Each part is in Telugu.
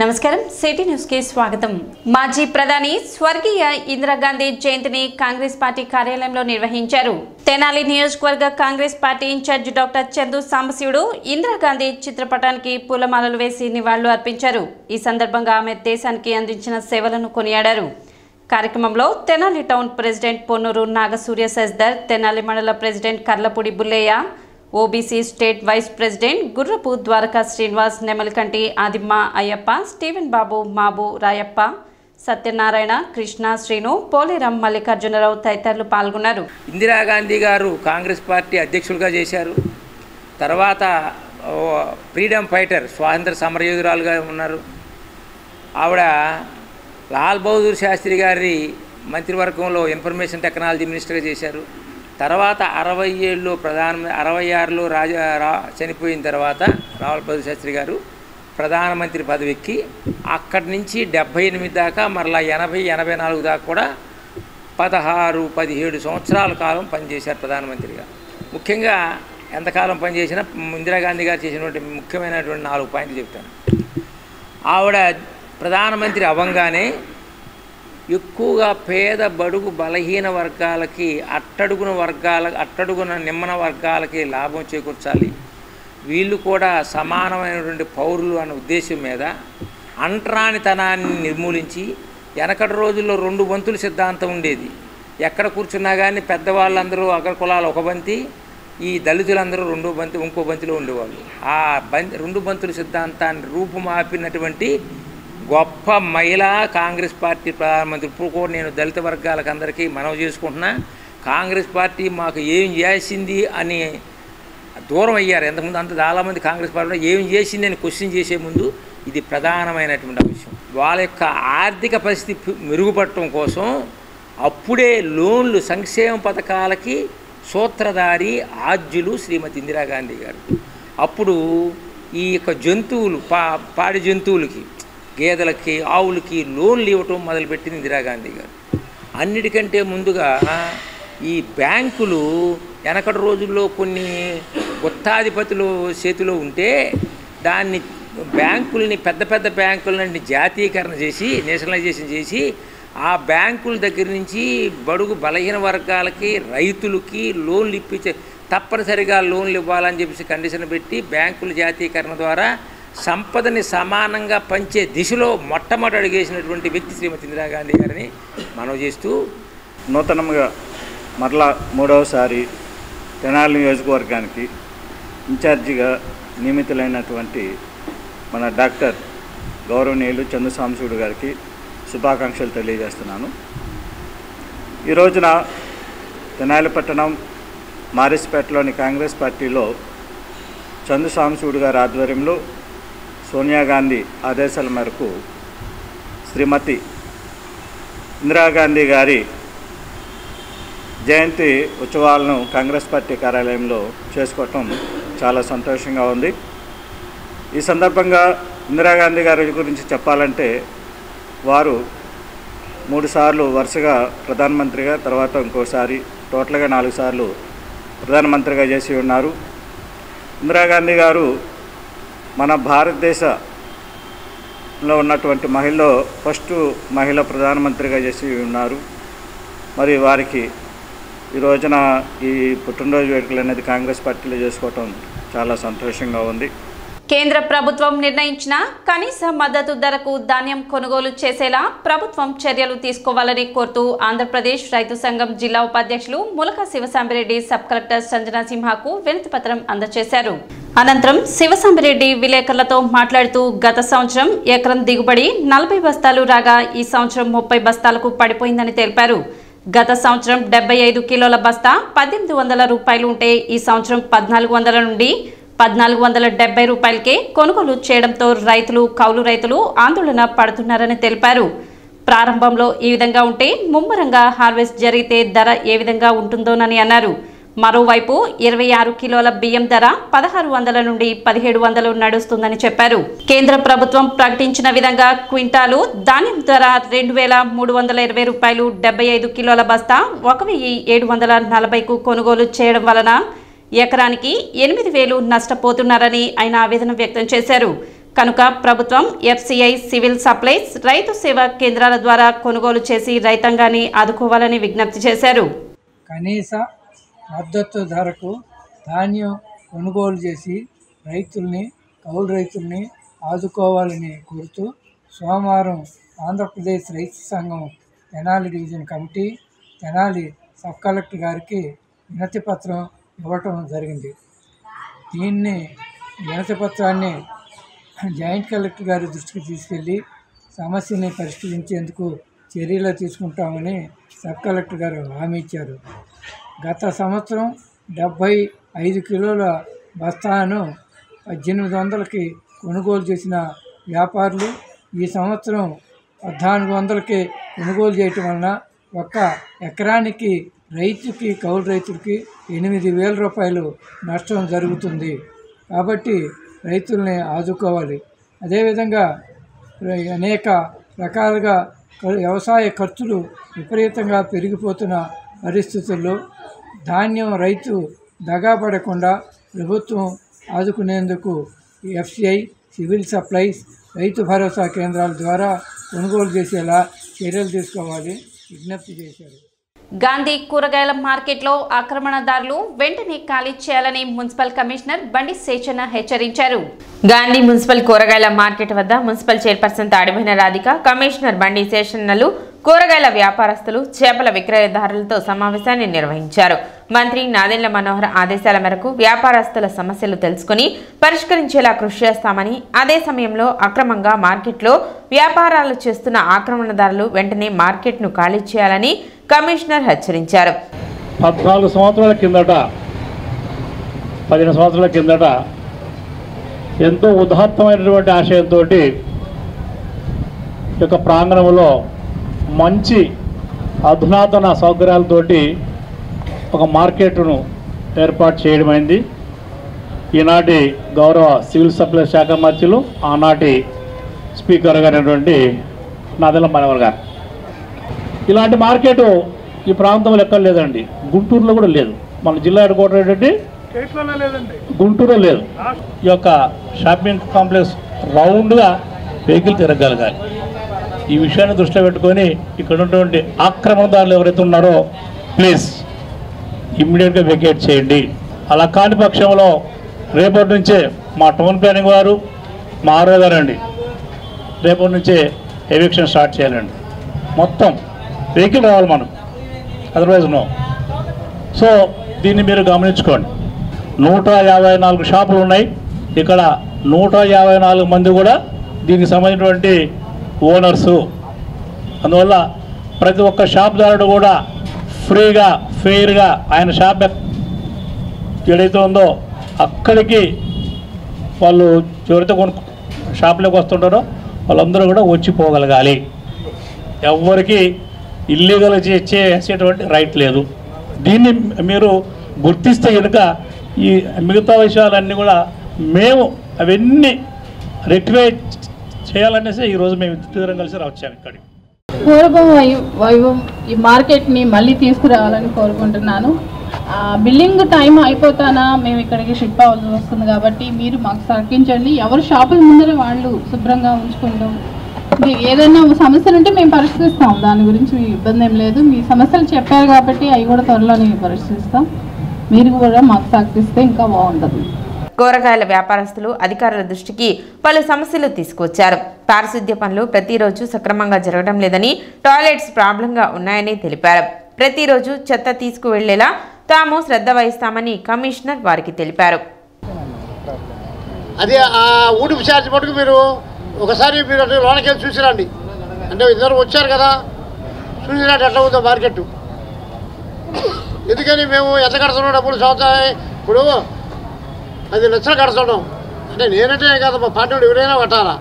నమస్కారం సిటీ న్యూస్ కి స్వాగతం। మాజీ ప్రధాని స్వర్గీయ ఇందిరాగాంధీ జయంతిని కాంగ్రెస్ పార్టీ కార్యాలయంలో నిర్వహించారు। తెనాలి నియోజకవర్గ Congress party incharge doctor Chandu Sambasivudu Indira Gandhi చిత్రపటానికి పూలమాలలు వేసి నివాళులు అర్పించారు। ఈ సందర్భంగా ఆమె దేశానికి అందించిన సేవలను కొనియాడారు। కార్యక్రమంలో తెనాలి టౌన్ ప్రెసిడెంట్ పొన్నూరు నాగసూర్య సజ్దర్, తెనాలి మండల president Karlapudi Bullayya, OBC state vice president Gurrapu Dwaraka Srinivas, Nemalikanti Adimma Ayyappa, Steven Babu, Mabu Rayappa, Satyanarayana, Krishna, Srinu, Poleram, Mallikarjuna Rao తదితరులు పాల్గొన్నారు। ఇందిరాగాంధీ గారు కాంగ్రెస్ పార్టీ అధ్యక్షులుగా చేశారు। తర్వాత ఫ్రీడమ్ ఫైటర్, స్వాతంత్ర సమరయోధురాలుగా ఉన్నారు। ఆవిడ లాల్ బహదూర్ శాస్త్రి గారి మంత్రివర్గంలో ఇన్ఫర్మేషన్ టెక్నాలజీ మినిస్టర్గా చేశారు। తర్వాత 67లో 66లో చనిపోయిన తర్వాత లాల్ బహదూర్ శాస్త్రి గారు ప్రధానమంత్రి పదవికి అక్కడి నుంచి 78 దాకా మరలా 80, 84 దాకా కూడా 16, 17 సంవత్సరాల కాలం పనిచేశారు ప్రధానమంత్రిగా। ముఖ్యంగా ఎంతకాలం పనిచేసినా ఇందిరాగాంధీ గారు చేసినటువంటి ముఖ్యమైనటువంటి 4 పాయింట్లు చెప్తాను। ఆవిడ ప్రధానమంత్రి అవ్వంగానే ఎక్కువగా పేద బడుగు బలహీన వర్గాలకి అట్టడుగున నిమ్మన వర్గాలకి లాభం చేకూర్చాలి, వీళ్ళు కూడా సమానమైనటువంటి పౌరులు అన్న ఉద్దేశం మీద అంటరానితనాన్ని నిర్మూలించి, వెనకటి రోజుల్లో 2 బంతుల సిద్ధాంతం ఉండేది। ఎక్కడ కూర్చున్నా కానీ పెద్దవాళ్ళందరూ అగ్ర కులాలు ఒక బంతి, ఈ దళితులందరూ ఇంకో బంతిలో ఉండేవాళ్ళు। ఆ 2 బంతుల సిద్ధాంతాన్ని రూపుమాపినటువంటి గొప్ప మహిళ కాంగ్రెస్ పార్టీ ప్రధానమంత్రి। ఇప్పుడు కూడా నేను దళిత వర్గాలకు అందరికీ మనవి చేసుకుంటున్నా, కాంగ్రెస్ పార్టీ మాకు ఏం చేసింది అని దూరం అయ్యారు। ఎంతకుముందు అంత చాలామంది కాంగ్రెస్ పార్టీలో ఏం చేసింది అని క్వశ్చన్ చేసే ముందు ఇది ప్రధానమైనటువంటి విషయం। వాళ్ళ యొక్క ఆర్థిక పరిస్థితి మెరుగుపడటం కోసం అప్పుడే లోన్లు, సంక్షేమ పథకాలకి సూత్రధారి ఆద్యులు శ్రీమతి ఇందిరాగాంధీ గారు। అప్పుడు ఈ యొక్క జంతువులు, పాడి జంతువులకి, గేదెలకి, ఆవులకి లోన్లు ఇవ్వటం మొదలుపెట్టింది ఇందిరాగాంధీ గారు। అన్నిటికంటే ముందుగా ఈ బ్యాంకులు వెనకటి రోజుల్లో కొన్ని గుత్తాధిపతులు చేతిలో ఉంటే దాన్ని బ్యాంకుల్ని పెద్ద పెద్ద బ్యాంకులని జాతీయకరణ చేసి, నేషనలైజేషన్ చేసి, ఆ బ్యాంకుల దగ్గర నుంచి బడుగు బలహీన వర్గాలకి, రైతులకి లోన్లు ఇప్పించే, తప్పనిసరిగా లోన్లు ఇవ్వాలని చెప్పేసి కండిషన్ పెట్టి బ్యాంకుల జాతీయకరణ ద్వారా సంపదని సమానంగా పంచే దిశలో మొట్టమొదటి అడుగేసినటువంటి వ్యక్తి శ్రీమతి ఇందిరాగాంధీ గారిని మనవి చేస్తూ, నూతనంగా మరలా 3వసారి తెనాలి నియోజకవర్గానికి ఇన్ఛార్జిగా నియమితులైనటువంటి మన డాక్టర్ గౌరవనీయులు చందు సాంబశివుడు గారికి శుభాకాంక్షలు తెలియజేస్తున్నాను। ఈ రోజున తెనాలి పట్టణం మారిస్పేటలోని కాంగ్రెస్ పార్టీలో చందు సాంబశివుడు గారి ఆధ్వర్యంలో సోనియా గాంధీ ఆదేశాల మేరకు శ్రీమతి ఇందిరాగాంధీ గారి జయంతి ఉత్సవాలను కాంగ్రెస్ పార్టీ కార్యాలయంలో చేసుకోవటం చాలా సంతోషంగా ఉంది। ఈ సందర్భంగా ఇందిరాగాంధీ గారి గురించి చెప్పాలంటే, వారు 3 సార్లు వరుసగా ప్రధానమంత్రిగా, తర్వాత ఇంకోసారి టోటల్గా 4 సార్లు ప్రధానమంత్రిగా చేసి ఉన్నారు। ఇందిరాగాంధీ గారు మన భారతదేశంలో ఉన్నటువంటి మహిళలో ఫస్ట్ మహిళ ప్రధానమంత్రిగా చేసి ఉన్నారు। మరి వారికి ఈ రోజున ఈ పుట్టినరోజు వేడుకలు అనేది కాంగ్రెస్ పార్టీలో చేసుకోవటం చాలా సంతోషంగా ఉంది। కేంద్ర ప్రభుత్వం నిర్ణయించిన కనీస మద్దతు ధరకు ధాన్యం కొనుగోలు చేసేలా ప్రభుత్వం చర్యలు తీసుకోవాలని కోరుతూ ఆంధ్రప్రదేశ్ రైతు సంఘం జిల్లా ఉపాధ్యక్షులు ములక శివసాంబిరెడ్డి సబ్ కలెక్టర్ సంజనా సింహాకు వినతిపత్రం అందజేశారు। అనంతరం శివసాంబిరెడ్డి విలేకరులతో మాట్లాడుతూ, గత సంవత్సరం ఎకరం దిగుబడి 40 బస్తాలు రాగా ఈ సంవత్సరం 30 బస్తాలకు పడిపోయిందని తెలిపారు। గత సంవత్సరం 75 కిలోల బస్తా 1800 రూపాయలు ఉంటే ఈ సంవత్సరం 1400 నుండి 1470 రూపాయలకే కొనుగోలు చేయడంతో రైతులు, కౌలు రైతులు ఆందోళన పడుతున్నారని తెలిపారు। ప్రారంభంలో ఈ విధంగా ఉంటే ముమ్మరంగా హార్వెస్ట్ జరిగితే ధర ఏ విధంగా ఉంటుందోనని అన్నారు। మరోవైపు 26 కిలోల బియ్యం ధర 1600 నుండి 1700 నడుస్తుందని చెప్పారు। కేంద్ర ప్రభుత్వం ప్రకటించిన విధంగా క్వింటాలు ధాన్యం ధర 2320 రూపాయలు, 75 కిలోల బస్తా 1740కు కొనుగోలు చేయడం వలన ఎకరానికి 8000 నష్టపోతున్నారని ఆయన ఆవేదన వ్యక్తం చేశారు। కనుక ప్రభుత్వం FCI సివిల్ సప్లైస్ రైతు సేవా కేంద్రాల ద్వారా కొనుగోలు చేసి రైతాంగాన్ని ఆదుకోవాలని విజ్ఞప్తి చేశారు. కనీస మద్దతు ధరకు ధాన్యం కొనుగోలు చేసి కౌలు రైతుల్ని ఆదుకోవాలని కోరుతూ సోమవారం ఆంధ్రప్రదేశ్ రైతు సంఘం Tenali division committee Tenali sub collector గారికి వినతి పత్రం ఇవ్వటం జరిగింది. వినతి పత్రాన్ని జాయింట్ కలెక్టర్ గారి దృష్టికి తీసుకెళ్ళి సమస్యని పరిష్కరించేందుకు చర్యలు తీసుకుంటామని సబ్ కలెక్టర్ గారు హామీ ఇచ్చారు. గత సంవత్సరం 75 కిలోల బస్తాను 1800కి కొనుగోలు చేసిన వ్యాపారులు ఈ సంవత్సరం 1400కి కొనుగోలు చేయటం వలన ఒక్క ఎకరానికి కౌలు రైతులకి 8,000 రూపాయలు నష్టం జరుగుతుంది. కాబట్టి రైతుల్ని ఆదుకోవాలి. అదేవిధంగా అనేక రకాలుగా వ్యవసాయ ఖర్చులు విపరీతంగా పెరిగిపోతున్న పరిస్థితుల్లో ధాన్యం రైతు దగా పడకుండా ప్రభుత్వం ఆదుకునేందుకు FCI civil supplies Rythu Bharosa కేంద్రాల ద్వారా కొనుగోలు చేసేలా చర్యలు తీసుకోవాలి విజ్ఞప్తి చేశారు. గాంధీ కూరగాయల మార్కెట్లో ఆక్రమణదారులు వెంటనే ఖాళీ చేయాలని మున్సిపల్ కమిషనర్ బండి శేషన్న హెచ్చరించారు. గాంధీ మున్సిపల్ కూరగాయల మార్కెట్ వద్ద municipal chairperson Tadiboyina Radhika, commissioner Bandi శేషన్నలు కూరగాయల వ్యాపారస్తులు, చేపల విక్రయదారులతో సమావేశాన్ని నిర్వహించారు. మంత్రి నాదెండ్ల మనోహర్ ఆదేశాల మేరకు వ్యాపారస్తుల సమస్యలు తెలుసుకుని పరిష్కరించేలా కృషి చేస్తామని, అదే సమయంలో అక్రమంగా మార్కెట్లో వ్యాపారాలు చేస్తున్న ఆక్రమణదారులు వెంటనే మార్కెట్ను ఖాళీ చేయాలని కమిషనర్ హెచ్చరించారు. 15 సంవత్సరాల కిందట ఎంతో ఉదాత్తమైనటువంటి ఆశయంతో ఈ యొక్క ప్రాంగణంలో మంచి అధునాతన సౌకర్యాలతోటి ఒక మార్కెట్ను ఏర్పాటు చేయడమైంది. ఈనాటి గౌరవ సివిల్ సప్లై శాఖ మంత్రులు, ఆనాటి స్పీకర్ గారైనటువంటి నాదెండ్ల మనోహర్ గారు. ఇలాంటి మార్కెట్ ఈ ప్రాంతంలో ఎక్కడ లేదండి. గుంటూరులో కూడా లేదు. మన జిల్లా హెడ్ క్వార్టర్ ఏంటంటే గుంటూరులో లేదు. ఈ యొక్క షాపింగ్ కాంప్లెక్స్ రౌండ్గా వెహికల్ తిరగగలగాలి. ఈ విషయాన్ని దృష్టిలో పెట్టుకొని ఇక్కడ ఉన్నటువంటి ఆక్రమణదారులు ఎవరైతే ఉన్నారో ప్లీజ్ ఇమ్మీడియట్గా వెకేట్ చేయండి. అలా కాని పక్షంలో రేపటి నుంచే మా టౌన్ ప్లానింగ్ వారు, మా ఆర్ఓ గారండి రేపటి నుంచే ఎవిక్షన్ స్టార్ట్ చేయాలండి. మొత్తం వెహికల్ రావాలి మనకు, అదర్వైజ్ నో. సో దీన్ని మీరు గమనించుకోండి. 154 షాపులు ఉన్నాయి. ఇక్కడ 154 మంది కూడా దీనికి సంబంధించినటువంటి ఓనర్సు. అందువల్ల ప్రతి ఒక్క షాప్దారుడు కూడా ఫ్రీగా ఫెయిర్గా ఆయన షాప్ ఏదైతే ఉందో అక్కడికి వాళ్ళు ఎవరైతే షాప్లోకి వస్తుంటారో వాళ్ళందరూ కూడా వచ్చిపోగలగాలి. ఎవరికి ఇల్లీగల్ చేసేటువంటి రైట్ లేదు. దీన్ని మీరు గుర్తిస్తే కనుక ఈ మిగతా విషయాలన్నీ కూడా మేము అవన్నీ రెక్టిఫై చేయాలనేసి ఈరోజు మేము ఇద్దరం కలిసి వచ్చాము ఇక్కడికి. పూర్వం వైభవం ఈ మార్కెట్ని మళ్ళీ తీసుకురావాలని కోరుకుంటున్నాను. బిల్లింగ్ టైం అయిపోతానా మేము ఇక్కడికి షిఫ్ట్ అవ్వాల్సి వస్తుంది కాబట్టి మీరు మాకు సహకరించండి. ఎవరు షాపుల ముందర వాళ్ళు శుభ్రంగా ఉంచుకుంటాం. మీకు ఏదైనా సమస్యలు ఉంటే మేము పరిష్కరిస్తాం. దాని గురించి మీ ఇబ్బంది ఏం లేదు. మీ సమస్యలు చెప్పారు కాబట్టి అవి కూడా త్వరలోనే పరిష్కరిస్తాం. మీరు కూడా మాకు సహకరిస్తే ఇంకా బాగుంటుంది. కూరగాయల వ్యాపారస్తులు అధికారుల దృష్టికి పలు సమస్యలు తీసుకొచ్చారు. పారిశుద్ధ్య పనులు ప్రతిరోజు సక్రమంగా జరగడం లేదని, టాయిలెట్స్ ప్రాబ్లంగా ఉన్నాయని తెలిపారు. ప్రతిరోజు చెత్త తీసుకువెళ్లేలా తాము శ్రద్ధ వహిస్తామని కమిషనర్ వారికి తెలిపారు. అదే ఆ ఊడిపి ఛార్జ్ మటుకు మీరు ఒకసారి మీరు లోనకి వెళ్ళి చూసిరండి. అంటే ఇద్దరు వచ్చారు కదా, చూసినట్టు ఎట్లా ఉందో మార్కెట్. ఎందుకని మేము ఎంత కడుతున్నాం డబ్బులు సంవత్సరం ఇప్పుడు 10 లక్షలు కడుతున్నాం అంటే నేనంటే కదా మా పార్టీ ఎవరైనా కట్టాలా?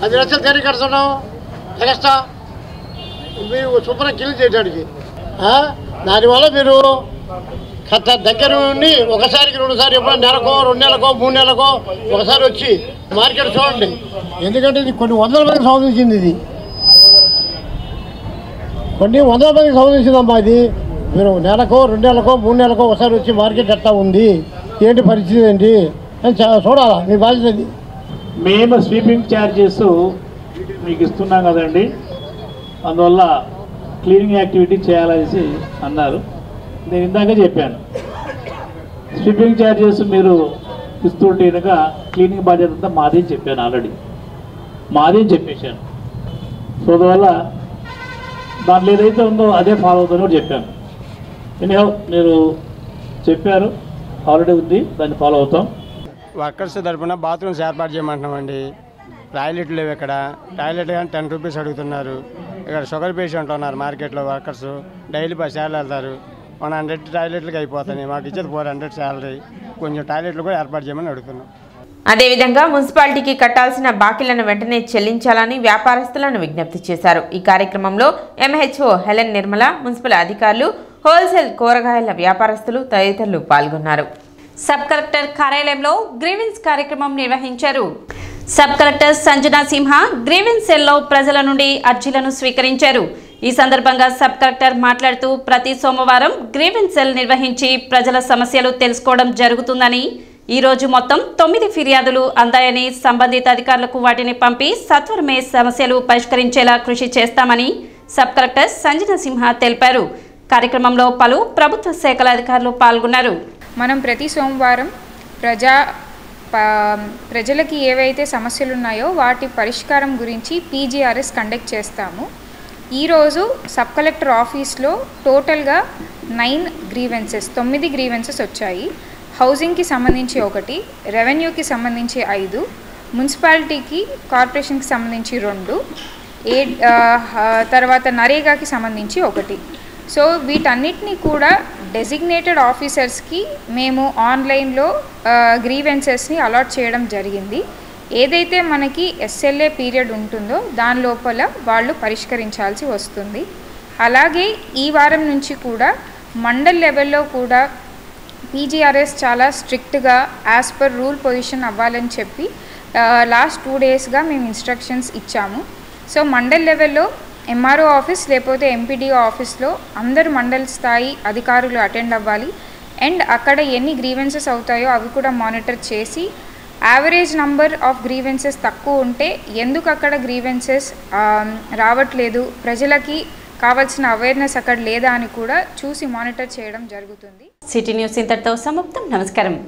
10 లక్షలు దేనికి కడుతున్నాం? ఎక్స్ట్రా మీరు శుభ్రం క్లీన్ చేయడానికి. దానివల్ల మీరు దగ్గర ఉండి ఒకసారికి 2 సార్లు ఎప్పుడో నెలకో 2 నెలలకో 3 నెలలకో ఒకసారి వచ్చి మార్కెట్ చూడండి. ఎందుకంటే ఇది కొన్ని వందల మందికి సంబంధించింది. ఇది కొన్ని వందల మందికి సంబంధించిందమ్మా. ఇది మీరు నెలకో 2 నెలలకో 3 నెలలకో ఒకసారి వచ్చి మార్కెట్ ఎట్లా ఉంది, ఏంటి పరిస్థితి ఏంటి అని చూడాలా. మీ బాధ్యత ఇది. మేము స్వీపింగ్ ఛార్జెస్ మీకు ఇస్తున్నాం కదండి, అందువల్ల క్లీనింగ్ యాక్టివిటీ చేయాలనేసి అన్నారు. నేను ఇందాక చెప్పాను, స్వీపింగ్ ఛార్జెస్ మీరు ఇస్తుంటే కనుక క్లీనింగ్ బాధ్యత అంతా మాది అని చెప్పాను, ఆల్రెడీ మాది అని చెప్పేశాను. సో అందువల్ల దాంట్లో ఏదైతే ఉందో అదే ఫాలో అవుతుందని కూడా చెప్పాను. ఎనీహౌ మీరు చెప్పారు, ఆల్రెడీ ఉంది, దాన్ని ఫాలో అవుతాం. వర్కర్స్ తరఫున బాత్రూమ్స్ ఏర్పాటు చేయమంటున్నామండి. టాయిలెట్లు లేవు ఇక్కడ, టాయిలెట్ కానీ 10 రూపీస్ అడుగుతున్నారు. ఇక్కడ షుగర్ పేషెంట్ ఉన్నారు మార్కెట్లో వర్కర్స్, డైలీ 10 సార్లు వెళ్తారు. 100 టాయిలెట్లకి అయిపోతున్నాయి, మాకు ఇచ్చేది 400 శాలరీ, కొంచెం టాయిలెట్లు కూడా ఏర్పాటు చేయమని అడుగుతున్నాం. అదేవిధంగా మున్సిపాలిటీకి కట్టాల్సిన బాకీలను వెంటనే చెల్లించాలని వ్యాపారస్తులను విజ్ఞప్తి చేశారు. ఈ కార్యక్రమంలో ఎంహెచ్ఓ హెలెన్ నిర్మల, మున్సిపల్ అధికారులు, హోల్సేల్ కూరగాయల వ్యాపారస్తులు తదితరులు పాల్గొన్నారు. సబ్ కలెక్టర్ కార్యాలయంలో గ్రీవెన్స్ కార్యక్రమం నిర్వహించారు. సబ్ కలెక్టర్ సంజనా సింహ గ్రీవెన్స్ సెల్లో ప్రజల నుండి అర్జీలను స్వీకరించారు. ఈ సందర్భంగా సబ్ కలెక్టర్ మాట్లాడుతూ ప్రతి సోమవారం గ్రీవెన్స్ సెల్ నిర్వహించి ప్రజల సమస్యలు తెలుసుకోవడం జరుగుతుందని, ఈ రోజు మొత్తం 9 ఫిర్యాదులు అందాయని, సంబంధిత అధికారులకు వాటిని పంపి సత్వరమే సమస్యలు పరిష్కరించేలా కృషి చేస్తామని సబ్ కలెక్టర్ సంజనా సింహ తెలిపారు. కార్యక్రమంలో పలు ప్రభుత్వ శాఖల అధికారులు పాల్గొన్నారు. మనం ప్రతి సోమవారం ప్రజలకి ఏవైతే సమస్యలు ఉన్నాయో వాటి పరిష్కారం గురించి పీజీఆర్ఎస్ కండక్ట్ చేస్తాము. ఈరోజు సబ్ కలెక్టర్ ఆఫీస్లో టోటల్గా 9 గ్రీవెన్సెస్ వచ్చాయి. హౌసింగ్కి సంబంధించి 1, రెవెన్యూకి సంబంధించి 5, మున్సిపాలిటీకి కార్పొరేషన్కి సంబంధించి 2, తర్వాత నరేగాకి సంబంధించి 1. సో వీటన్నిటినీ కూడా డెసిగ్నేటెడ్ ఆఫీసర్స్కి మేము ఆన్లైన్లో గ్రీవెన్సెస్ని అలాట్ చేయడం జరిగింది. ఏదైతే మనకి ఎస్ఎల్ఏ పీరియడ్ ఉంటుందో దాని లోపల వాళ్ళు పరిష్కరించాల్సి వస్తుంది. అలాగే ఈ వారం నుంచి కూడా మండల్ లెవెల్లో కూడా పీజీఆర్ఎస్ చాలా స్ట్రిక్ట్గా యాజ్ పర్ రూల్ పొజిషన్ అవ్వాలని చెప్పి లాస్ట్ 2 డేస్గా మేము ఇన్స్ట్రక్షన్స్ ఇచ్చాము. సో మండల్ లెవెల్లో ఎంఆర్ఓ ఆఫీస్ లేకపోతే ఎంపీడీఓ ఆఫీస్లో అందరు మండల్ స్థాయి అధికారులు అటెండ్ అవ్వాలి. అండ్ అక్కడ ఎన్ని గ్రీవెన్సెస్ అవుతాయో అవి కూడా మానిటర్ చేసి, యావరేజ్ నంబర్ ఆఫ్ గ్రీవెన్సెస్ తక్కువ ఉంటే ఎందుకు అక్కడ గ్రీవెన్సెస్ రావట్లేదు, ప్రజలకి కావాల్సిన అవేర్నెస్ అక్కడ లేదా అని కూడా చూసి మానిటర్ చేయడం జరుగుతుంది. సిటీ న్యూస్ ఇంతటితో సమాప్తం. నమస్కారం.